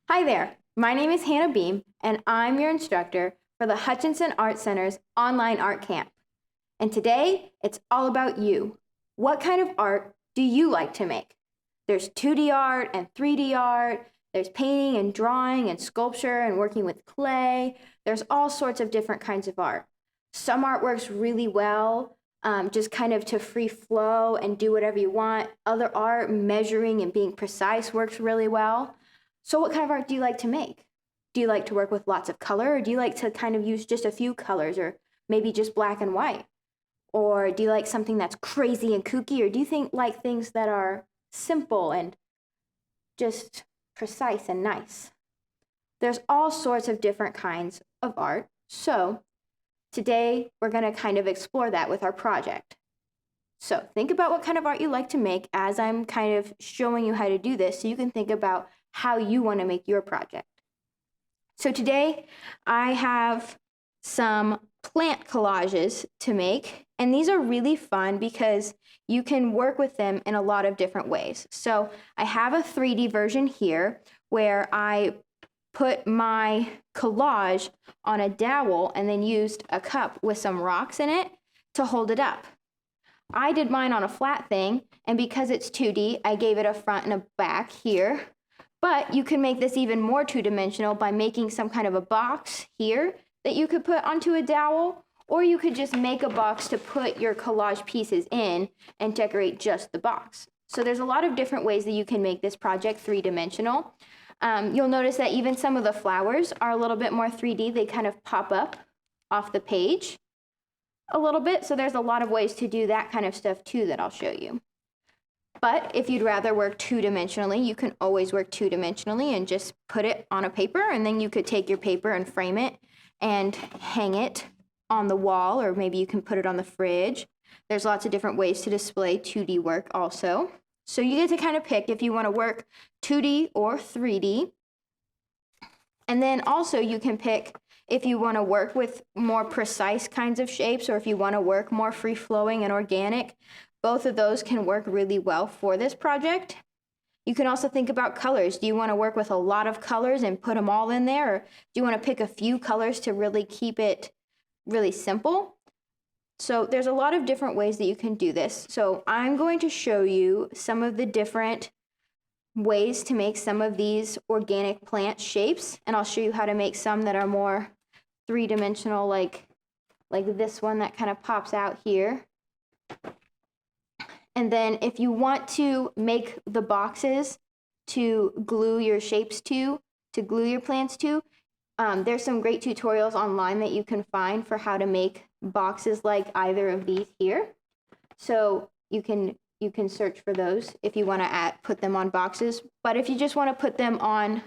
Hi there, my name is Hannah Beam, and I'm your instructor for the Hutchinson Art Center's online art camp. And today, it's all about you. What kind of art do you like to make? There's 2D art and 3D art, there's painting and drawing and sculpture and working with clay. There's all sorts of different kinds of art. Some art works really well, just kind of to free flow and do whatever you want. Other art, measuring and being precise, works really well. So what kind of art do you like to make? Do you like to work with lots of color, or do you like to kind of use just a few colors, or maybe just black and white? Or do you like something that's crazy and kooky, or do you like things that are simple and just precise and nice? There's all sorts of different kinds of art. So today we're going to kind of explore that with our project. So think about what kind of art you like to make as I'm kind of showing you how to do this, so you can think about how you want to make your project. So today I have some plant collages to make, and these are really fun because you can work with them in a lot of different ways. So I have a 3D version here where I put my collage on a dowel and then used a cup with some rocks in it to hold it up. I did mine on a flat thing, and because it's 2D, I gave it a front and a back here. But you can make this even more two-dimensional by making some kind of a box here that you could put onto a dowel, or you could just make a box to put your collage pieces in and decorate just the box. So there's a lot of different ways that you can make this project three-dimensional. You'll notice that even some of the flowers are a little bit more 3D. They kind of pop up off the page a little bit. So there's a lot of ways to do that kind of stuff too that I'll show you. But if you'd rather work two-dimensionally, you can always work two-dimensionally and just put it on a paper, and then you could take your paper and frame it and hang it on the wall, or maybe you can put it on the fridge. There's lots of different ways to display 2D work also. So you get to kind of pick if you want to work 2D or 3D. And then also you can pick if you want to work with more precise kinds of shapes, or if you want to work more free-flowing and organic. Both of those can work really well for this project. You can also think about colors. Do you want to work with a lot of colors and put them all in there? Or do you want to pick a few colors to really keep it really simple? So there's a lot of different ways that you can do this. So I'm going to show you some of the different ways to make some of these organic plant shapes. And I'll show you how to make some that are more three-dimensional, like this one that kind of pops out here. And then if you want to make the boxes to glue your shapes to glue your plants to, there's some great tutorials online that you can find for how to make boxes like either of these here. So you can search for those if you want to put them on boxes. But if you just want to put them on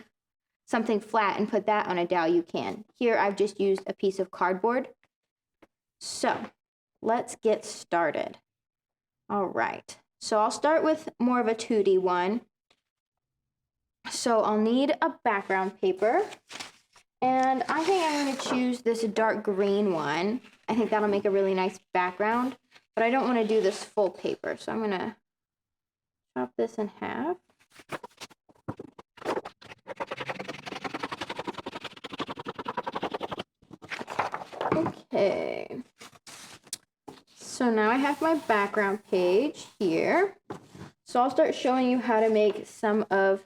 something flat and put that on a dowel, you can. Here I've just used a piece of cardboard. So let's get started. All right, so I'll start with more of a 2D one. So I'll need a background paper, and I think I'm going to choose this dark green one. I think that'll make a really nice background, but I don't want to do this full paper, so I'm going to chop this in half. Okay. So now I have my background page here. So I'll start showing you how to make some of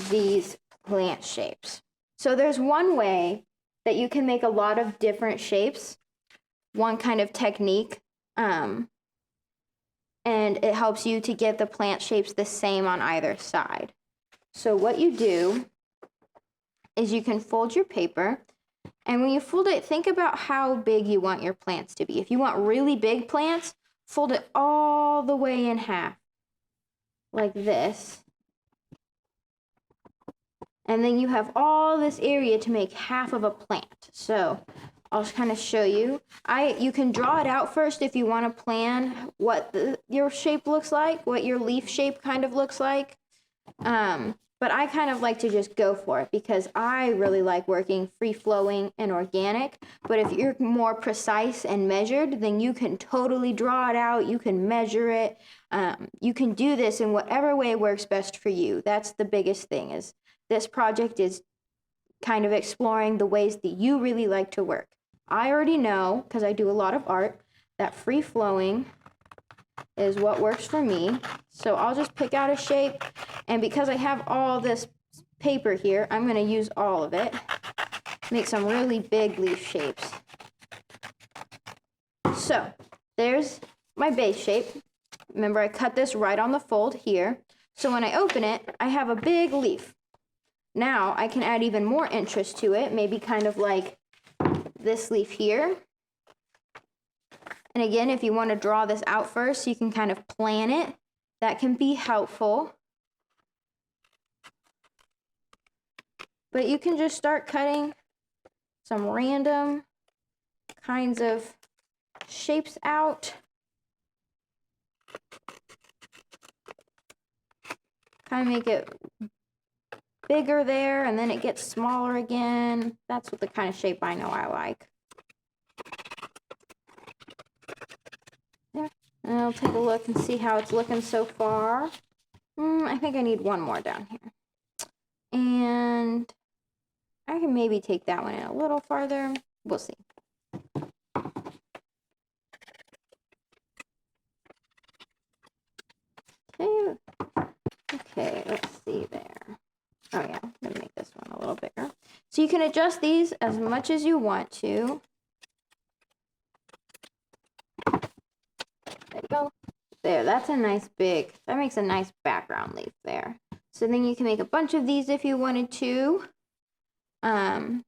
these plant shapes. So there's one way that you can make a lot of different shapes, one kind of technique, and it helps you to get the plant shapes the same on either side. So what you do is you can fold your paper, and when you fold it, think about how big you want your plants to be. If you want really big plants, fold it all the way in half, like this. And then you have all this area to make half of a plant. So I'll just kind of show you. You can draw it out first if you want to plan what your shape looks like, what your leaf shape kind of looks like. But I kind of like to just go for it because I really like working free-flowing and organic. But if you're more precise and measured, then you can totally draw it out. You can measure it. You can do this in whatever way works best for you. That's the biggest thing, is this project is kind of exploring the ways that you really like to work. I already know, because I do a lot of art, that free-flowing is what works for me. So I'll just pick out a shape, and because I have all this paper here, I'm going to use all of it. Make some really big leaf shapes. So there's my base shape. Remember, I cut this right on the fold here. So when I open it, I have a big leaf. Now I can add even more interest to it, maybe kind of like this leaf here. And again, if you want to draw this out first, you can kind of plan it. That can be helpful. But you can just start cutting some random kinds of shapes out. Kind of make it bigger there, and then it gets smaller again. That's what the kind of shape I know I like. There. And I'll take a look and see how it's looking so far. I think I need one more down here. And I can maybe take that one in a little farther. We'll see. Okay, let's see there. Oh yeah, I'm gonna make this one a little bigger. So you can adjust these as much as you want to. There you go. There, that's a nice big, that makes a nice background leaf there. So then you can make a bunch of these if you wanted to.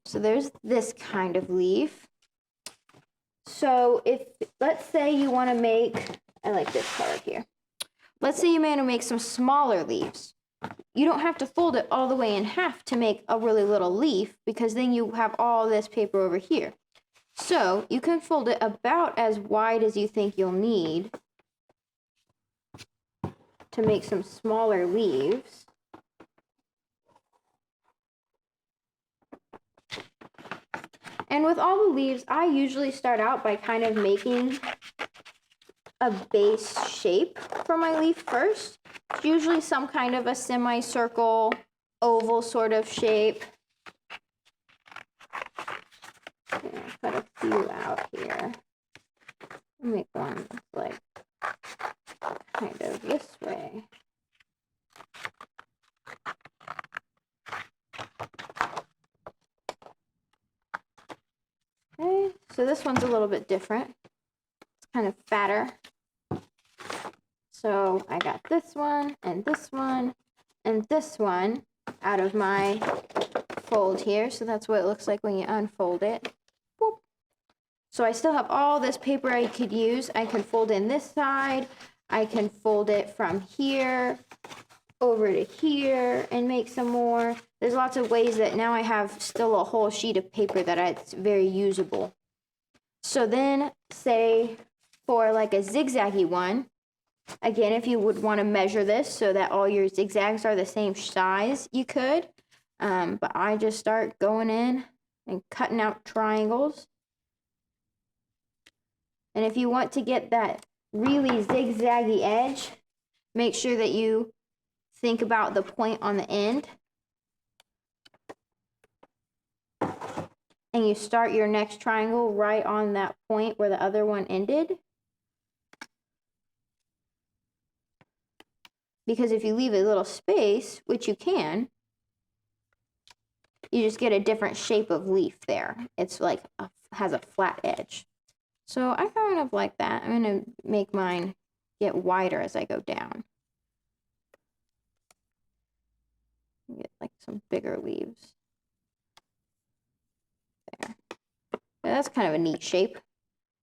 So there's this kind of leaf. So if, let's say you want to make, I like this color here. Let's say you want to make some smaller leaves. You don't have to fold it all the way in half to make a really little leaf, because then you have all this paper over here. So you can fold it about as wide as you think you'll need to make some smaller leaves. And with all the leaves, I usually start out by kind of making a base shape for my leaf first. It's usually some kind of a semicircle, oval sort of shape. Yeah, cut a few out here. Make one like kind of this way. Okay, so this one's a little bit different. It's kind of fatter. So I got this one and this one and this one out of my fold here. So that's what it looks like when you unfold it. Boop. So I still have all this paper I could use. I can fold in this side. I can fold it from here over to here and make some more. There's lots of ways that now I have still a whole sheet of paper that it's very usable. So then, say for like a zigzaggy one, again, if you would want to measure this so that all your zigzags are the same size, you could. But I just start going in and cutting out triangles. And if you want to get that really zigzaggy edge, make sure that you think about the point on the end. And you start your next triangle right on that point where the other one ended. Because if you leave a little space, which you can, you just get a different shape of leaf there. It's like has a flat edge. So I kind of like that. I'm going to make mine get wider as I go down. Get like some bigger leaves. There. Yeah, that's kind of a neat shape.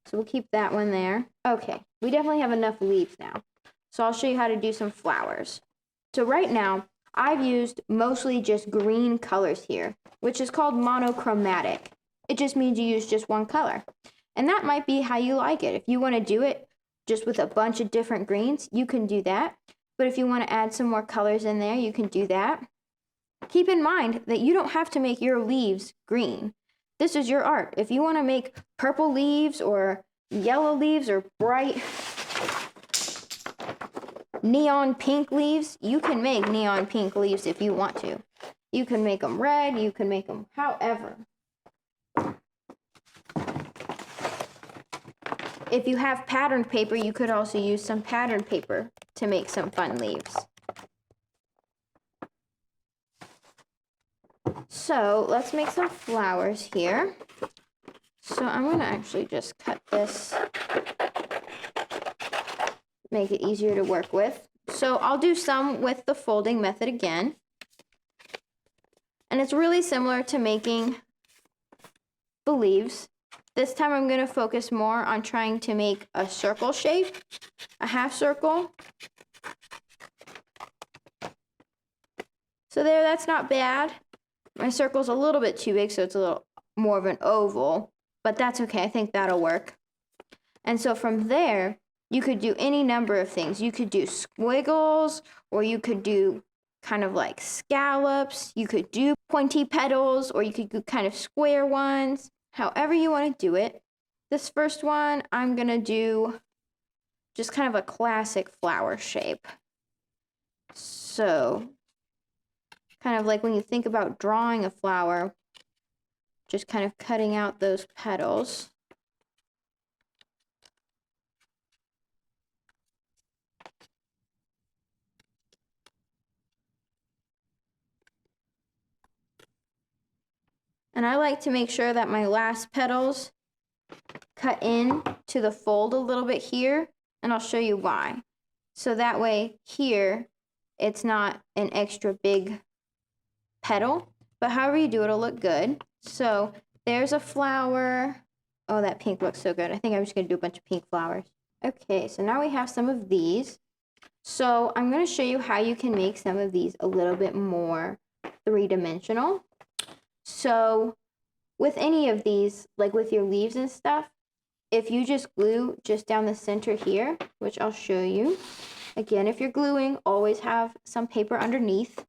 So we'll keep that one there. Okay, we definitely have enough leaves now. So I'll show you how to do some flowers. So right now, I've used mostly just green colors here, which is called monochromatic. It just means you use just one color. And that might be how you like it. If you want to do it just with a bunch of different greens, you can do that. But if you want to add some more colors in there, you can do that. keep in mind that you don't have to make your leaves green. This is your art. If you want to make purple leaves or yellow leaves or bright neon pink leaves, you can make neon pink leaves if you want to. You can make them red, you can make them however. If you have patterned paper, you could also use some patterned paper to make some fun leaves. So let's make some flowers here. So I'm going to actually just cut this, make it easier to work with. So I'll do some with the folding method again. And it's really similar to making the leaves. This time I'm going to focus more on trying to make a circle shape, a half circle. So there, that's not bad. My circle's a little bit too big, so it's a little more of an oval, but that's okay. I think that'll work. And so from there, you could do any number of things. You could do squiggles, or you could do kind of like scallops. You could do pointy petals, or you could do kind of square ones. However you want to do it. This first one, I'm going to do just kind of a classic flower shape. So kind of like when you think about drawing a flower, just kind of cutting out those petals. And I like to make sure that my last petals cut in to the fold a little bit here, and I'll show you why. So that way here, it's not an extra big petal, but however you do it, it'll look good. So there's a flower. Oh, that pink looks so good. I think I'm just gonna do a bunch of pink flowers. Okay, so now we have some of these. So I'm gonna show you how you can make some of these a little bit more three-dimensional. So with any of these, like with your leaves and stuff, if you just glue just down the center here, which I'll show you. Again, if you're gluing, always have some paper underneath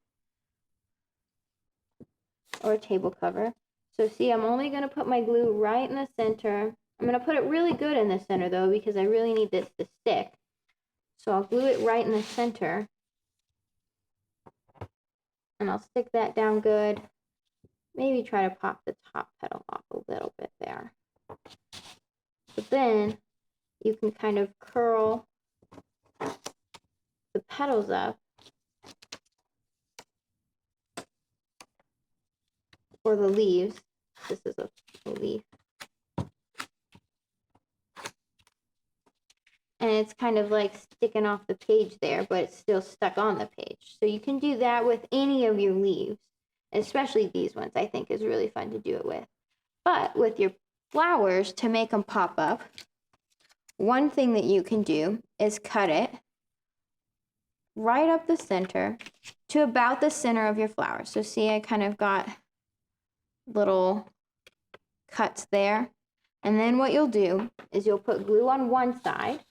or a table cover. So see, I'm only going to put my glue right in the center. I'm going to put it really good in the center though, because I really need this to stick. So I'll glue it right in the center. And I'll stick that down good. Maybe try to pop the top petal off a little bit there. But then you can kind of curl the petals up for the leaves. This is a leaf. And it's kind of like sticking off the page there, but it's still stuck on the page. So you can do that with any of your leaves, especially these ones. I think is really fun to do it with. But with your flowers, to make them pop up, one thing that you can do is cut it right up the center to about the center of your flower. So see, I kind of got little cuts there. And then what you'll do is you'll put glue on one side.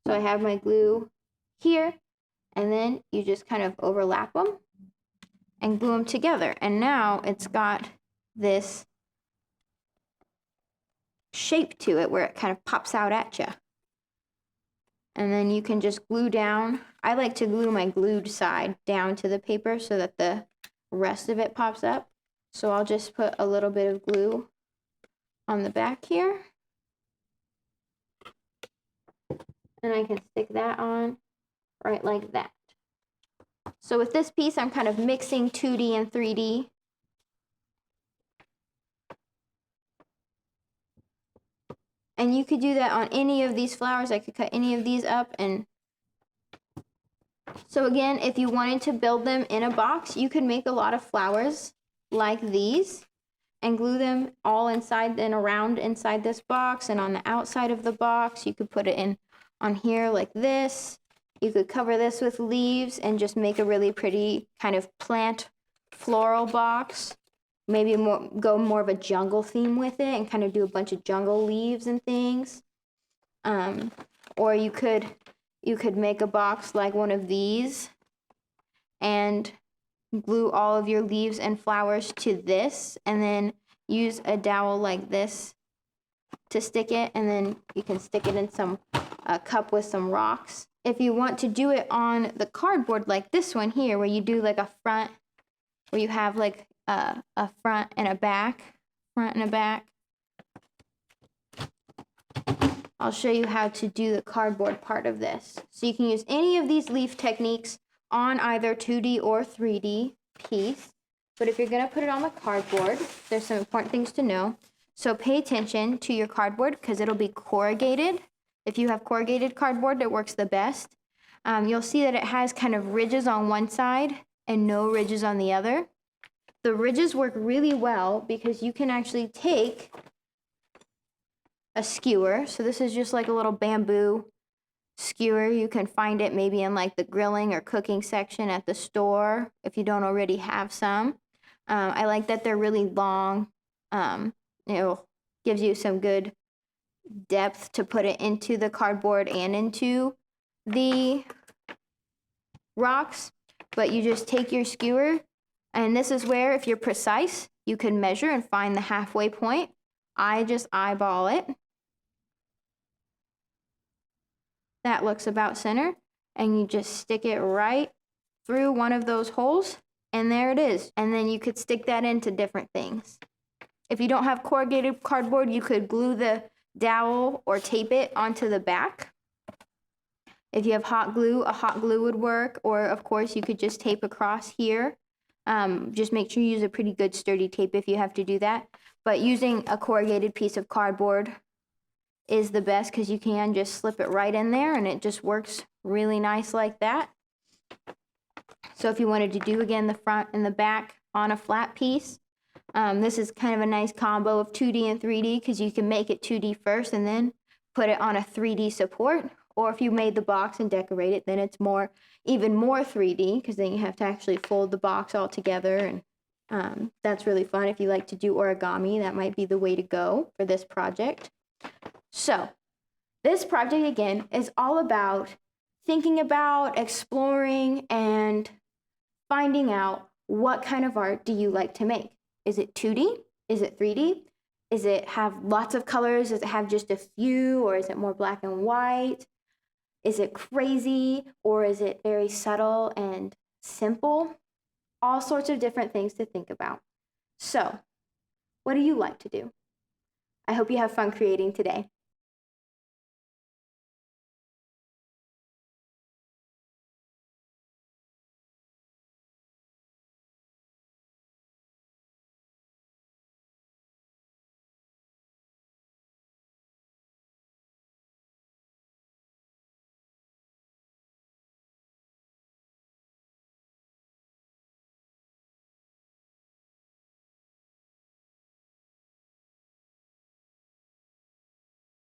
So I have my glue here, and then you just kind of overlap them and glue them together. And now it's got this shape to it where it kind of pops out at you. And then you can just glue down. I like to glue my glued side down to the paper so that the rest of it pops up. So I'll just put a little bit of glue on the back here. And I can stick that on right like that. So with this piece, I'm kind of mixing 2D and 3D. And you could do that on any of these flowers. I could cut any of these up. And so again, if you wanted to build them in a box, you could make a lot of flowers like these and glue them all inside and around inside this box and on the outside of the box. You could put it in on here like this. You could cover this with leaves and just make a really pretty kind of plant floral box. Maybe go more of a jungle theme with it and kind of do a bunch of jungle leaves and things. Or you could make a box like one of these and glue all of your leaves and flowers to this, and then use a dowel like this to stick it, and then you can stick it in some cup with some rocks. If you want to do it on the cardboard like this one here, where you do like a front, where you have like a front and a back, I'll show you how to do the cardboard part of this. So you can use any of these leaf techniques on either 2D or 3D piece. But if you're gonna put it on the cardboard, there's some important things to know. So pay attention to your cardboard because it'll be corrugated. If you have corrugated cardboard, it works the best. You'll see that it has kind of ridges on one side and no ridges on the other. The ridges work really well because you can actually take a skewer. So this is just like a little bamboo skewer. You can find it maybe in like the grilling or cooking section at the store if you don't already have some. I like that they're really long. It gives you some good depth to put it into the cardboard and into the rocks. But you just take your skewer, and this is where, if you're precise, you can measure and find the halfway point. I just eyeball it. That looks about center, and you just stick it right through one of those holes, and there it is. And then you could stick that into different things. If you don't have corrugated cardboard, you could glue the dowel or tape it onto the back. If you have hot glue, a hot glue would work, or of course you could just tape across here. Just make sure you use a pretty good sturdy tape if you have to do that. But using a corrugated piece of cardboard is the best because you can just slip it right in there and it just works really nice like that. So if you wanted to do, again, the front and the back on a flat piece, this is kind of a nice combo of 2D and 3D because you can make it 2D first and then put it on a 3D support. Or if you made the box and decorate it, then it's even more 3D because then you have to actually fold the box all together, and that's really fun. If you like to do origami, that might be the way to go for this project. So this project, again, is all about thinking about, exploring, and finding out what kind of art do you like to make. Is it 2D? Is it 3D? Is it have lots of colors? Does it have just a few? Or is it more black and white? Is it crazy? Or is it very subtle and simple? All sorts of different things to think about. So, what do you like to do? I hope you have fun creating today.